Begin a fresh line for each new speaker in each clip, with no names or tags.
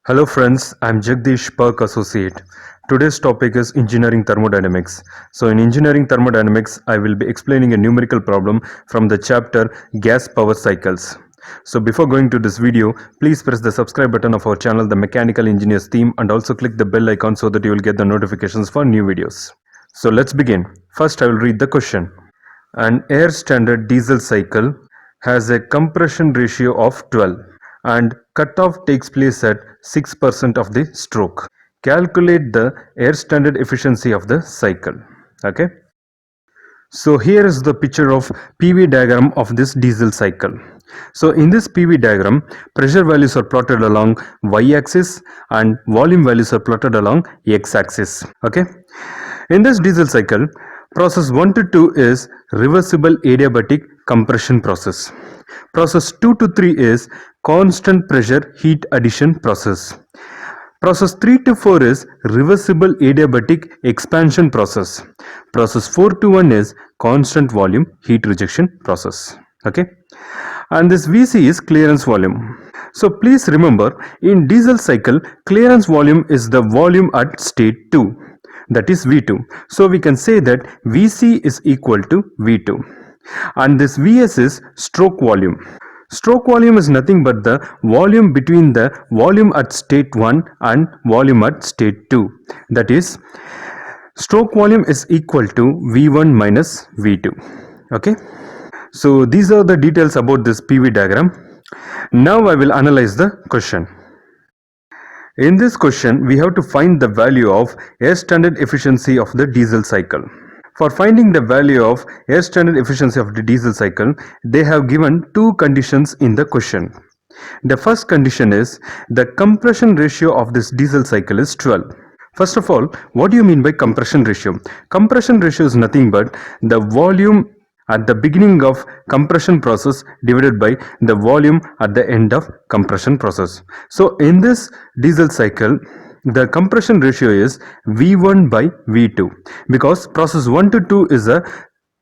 Hello friends, I'm Jagdish Park Associate. Today's topic is engineering thermodynamics. So in engineering thermodynamics, I will be explaining a numerical problem from the chapter gas power cycles. So before going to this video, please press the subscribe button of our channel, The Mechanical Engineers Theme, and also click the bell icon so that you will get the notifications for new videos. So let's begin. First I will read the question. An air standard diesel cycle has a compression ratio of 12 and cutoff takes place at 6% of the stroke. Calculate the air standard efficiency of the cycle. Okay. So here is the picture of PV diagram of this diesel cycle. So in this PV diagram, pressure values are plotted along y-axis and volume values are plotted along x-axis. Okay. In this diesel cycle, process 1 to 2 is reversible adiabatic compression process. Process 2 to 3 is constant pressure heat addition process. Process 3 to 4 is reversible adiabatic expansion process. Process 4 to 1 is constant volume heat rejection process. Okay. And this VC is clearance volume. So please remember, in diesel cycle, clearance volume is the volume at state 2. That is V2. So we can say that VC is equal to V2. And this Vs is stroke volume. Stroke volume is nothing but the volume between the volume at state 1 and volume at state 2. That is, stroke volume is equal to V1 minus V2. Okay. So these are the details about this PV diagram. Now I will analyze the question. In this question, we have to find the value of air standard efficiency of the diesel cycle. For finding the value of air standard efficiency of the diesel cycle, they have given two conditions in the question. The first condition is the compression ratio of this diesel cycle is 12. First of all, what do you mean by compression ratio? Compression ratio is nothing but the volume at the beginning of compression process divided by the volume at the end of compression process. So in this diesel cycle, the compression ratio is V1 by V2 because process 1 to 2 is a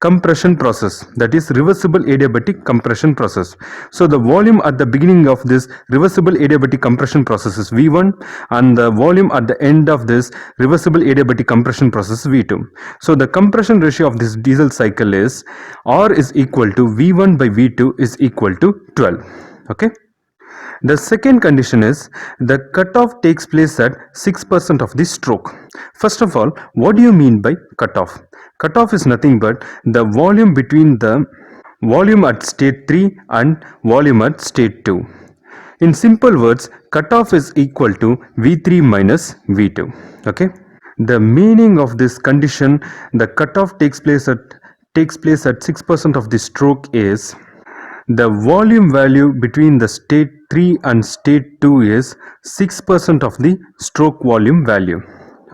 compression process, that is reversible adiabatic compression process. So the volume at the beginning of this reversible adiabatic compression process is V1 and the volume at the end of this reversible adiabatic compression process is V2. So the compression ratio of this diesel cycle is R is equal to V1 by V2 is equal to 12. Okay. The second condition is the cutoff takes place at 6% of the stroke. First of all, what do you mean by cutoff? Cutoff is nothing but the volume between the volume at state 3 and volume at state 2. In simple words, cutoff is equal to V3 minus V2. Okay. The meaning of this condition, the cutoff takes place at 6% of the stroke is the volume value between the state 3 and state 2 is 6% of the stroke volume value.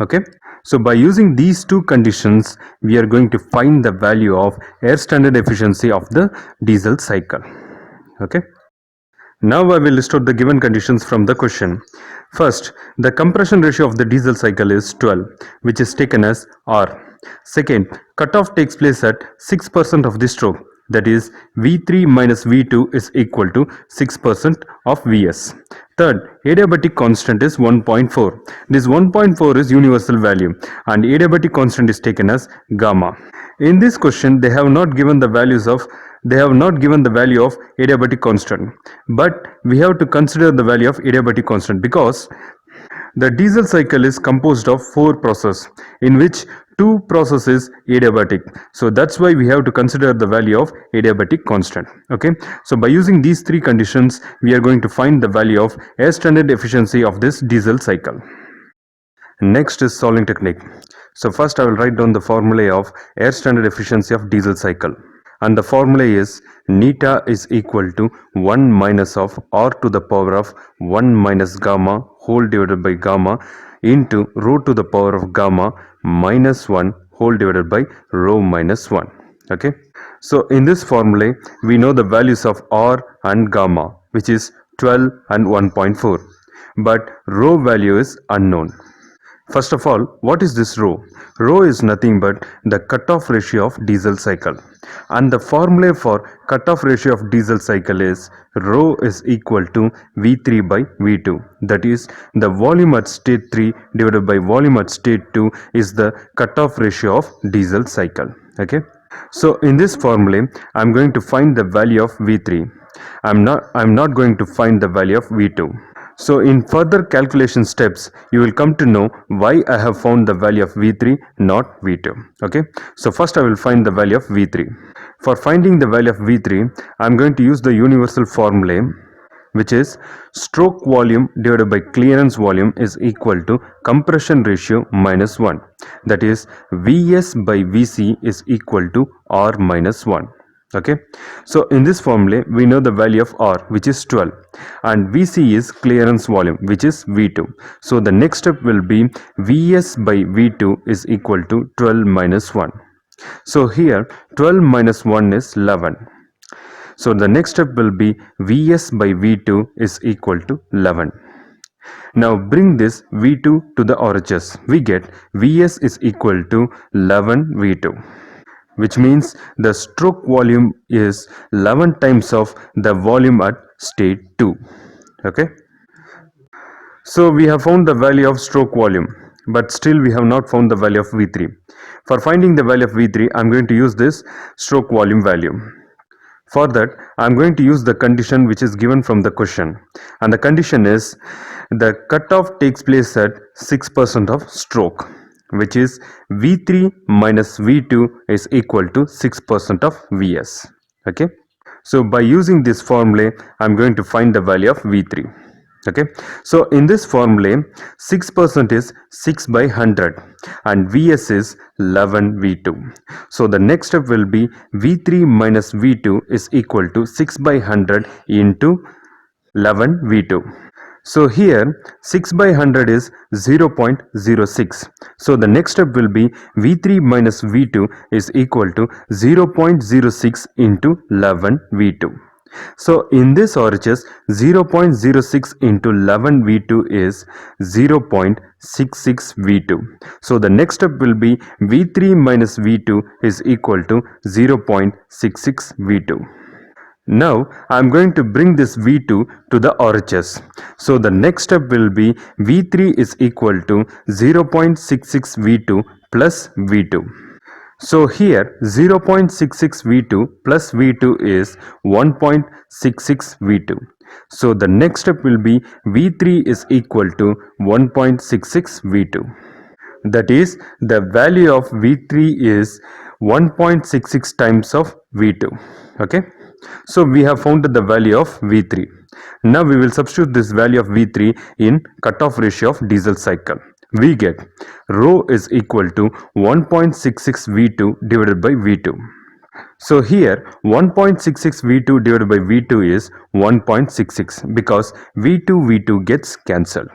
Okay. So by using these two conditions, we are going to find the value of air standard efficiency of the diesel cycle. Okay. Now I will list out the given conditions from the question. First, the compression ratio of the diesel cycle is 12, which is taken as R. Second, cutoff takes place at 6% of the stroke. That is, V3 minus V2 is equal to 6% of Vs. Third, adiabatic constant is 1.4. This 1.4 is universal value and adiabatic constant is taken as gamma. In this question, they have not given the value of adiabatic constant, but we have to consider the value of adiabatic constant because the diesel cycle is composed of 4 processes in which 2 processes adiabatic. So that's why we have to consider the value of adiabatic constant. Okay. So by using these 3 conditions, we are going to find the value of air standard efficiency of this diesel cycle. Next is solving technique. So first I will write down the formulae of air standard efficiency of diesel cycle. And the formula is neta is equal to 1 minus of R to the power of 1 minus gamma whole divided by gamma into rho to the power of gamma minus 1 whole divided by rho minus 1. Okay. So in this formula, we know the values of R and gamma, which is 12 and 1.4. But rho value is unknown. First of all, what is this rho? Rho is nothing but the cutoff ratio of diesel cycle. And the formula for cutoff ratio of diesel cycle is rho is equal to V3 by V2. That is, the volume at state 3 divided by volume at state 2 is the cutoff ratio of diesel cycle. Okay. So in this formula, I'm going to find the value of V3. I'm not going to find the value of V2. So in further calculation steps, you will come to know why I have found the value of V3, not V2. Okay. So first I will find the value of V3. For finding the value of V3, I am going to use the universal formula, which is stroke volume divided by clearance volume is equal to compression ratio minus 1. That is, Vs by Vc is equal to R minus 1. Okay, so in this formula we know the value of R, which is 12, and Vc is clearance volume, which is V2. So the next step will be Vs by V2 is equal to 12 minus 1. So here 12 minus 1 is 11. So the next step will be Vs by V2 is equal to 11. Now bring this V2 to the RHS. We get Vs is equal to 11 V2, which means the stroke volume is 11 times of the volume at state 2. Okay. So we have found the value of stroke volume, but still we have not found the value of V3. For finding the value of V3, I am going to use this stroke volume value. For that, I am going to use the condition which is given from the question, and the condition is the cutoff takes place at 6% of stroke, which is V3 minus V2 is equal to 6% of Vs. Okay. So by using this formula, I am going to find the value of V3. Okay, so in this formula 6% is 6 by 100 and Vs is 11 V2. So the next step will be V3 minus V2 is equal to 6 by 100 into 11 V2. So here 6 by 100 is 0.06. So the next step will be V3 minus V2 is equal to 0.06 into 11 V2. So in this RHS, 0.06 into 11 V2 is 0.66 V2. So the next step will be V3 minus V2 is equal to 0.66 V2. Now I am going to bring this V2 to the RHS. So the next step will be V3 is equal to 0.66 V2 plus V2. So here 0.66 V2 plus V2 is 1.66 V2. So the next step will be V3 is equal to 1.66 V2. That is, the value of V3 is 1.66 times of V2. Okay. So we have found the value of V3. Now we will substitute this value of V3 in cutoff ratio of diesel cycle. We get rho is equal to 1.66 V2 divided by V2. So here 1.66 V2 divided by V2 is 1.66 because V2 gets cancelled.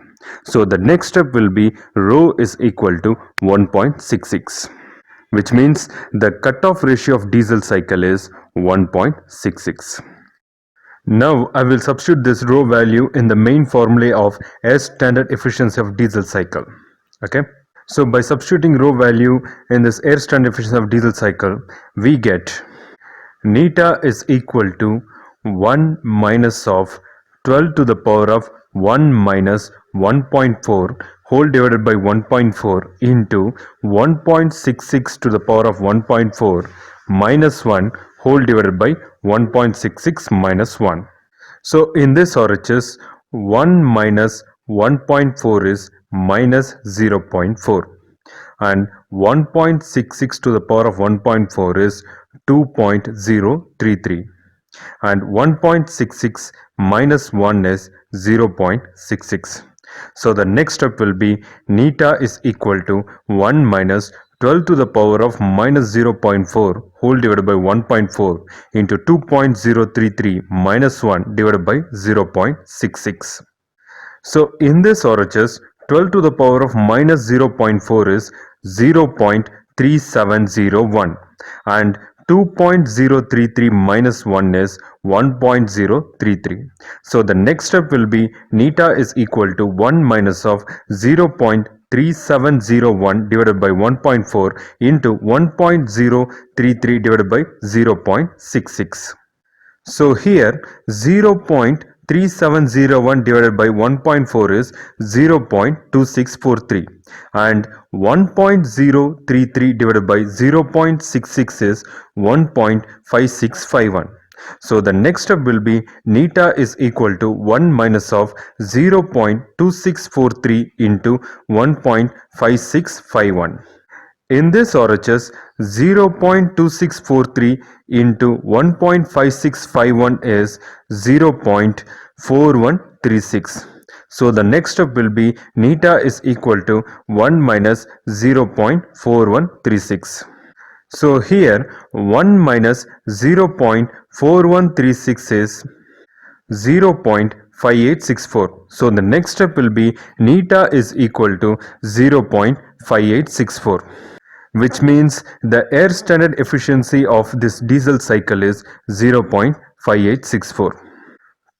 So the next step will be rho is equal to 1.66, which means the cutoff ratio of diesel cycle is 1.66. Now I will substitute this rho value in the main formula of air standard efficiency of diesel cycle. Okay. So by substituting rho value in this air standard efficiency of diesel cycle, we get neta is equal to 1 minus of 12 to the power of 1 minus 1.4 whole divided by 1.4 into 1.66 to the power of 1.4 minus 1 whole divided by 1.66 minus 1. So in this RHS, 1 minus 1.4 is minus 0.4 and 1.66 to the power of 1.4 is 2.033 and 1.66 minus 1 is 0.66. So the next step will be neta is equal to 1 minus 12 to the power of minus 0.4 whole divided by 1.4 into 2.033 minus 1 divided by 0.66. So in this RHS, 12 to the power of minus 0.4 is 0.3701 and 2.033 minus 1 is 1.033. So the next step will be neta is equal to 1 minus of 0.3701 0.3701 divided by 1.4 into 1.033 divided by 0.66. So here 0.3701 divided by 1.4 is 0.2643 and 1.033 divided by 0.66 is 1.5651. So the next step will be neta is equal to 1 minus of 0.2643 into 1.5651. In this RHS, 0.2643 into 1.5651 is 0.4136. So the next step will be neta is equal to 1 minus 0.4136. So here 1 minus 0.4136 is 0.5864. So the next step will be neta is equal to 0.5864, which means the air standard efficiency of this diesel cycle is 0.5864.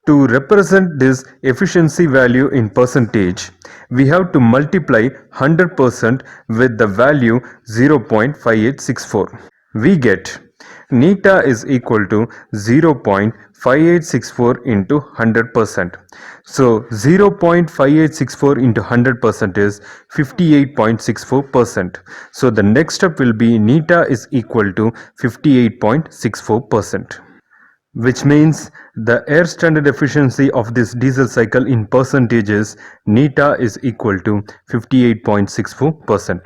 To represent this efficiency value in percentage, we have to multiply 100% with the value 0.5864. We get neta is equal to 0.5864 into 100%. So 0.5864 into 100% is 58.64%. So the next step will be neta is equal to 58.64%. Which means the air standard efficiency of this diesel cycle in percentages neta is equal to 58.64%.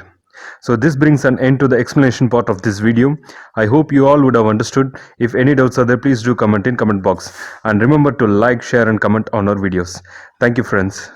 So this brings an end to the explanation part of this video. I hope you all would have understood. If any doubts are there, please do comment in comment box, and remember to like, share and comment on our videos. Thank you friends.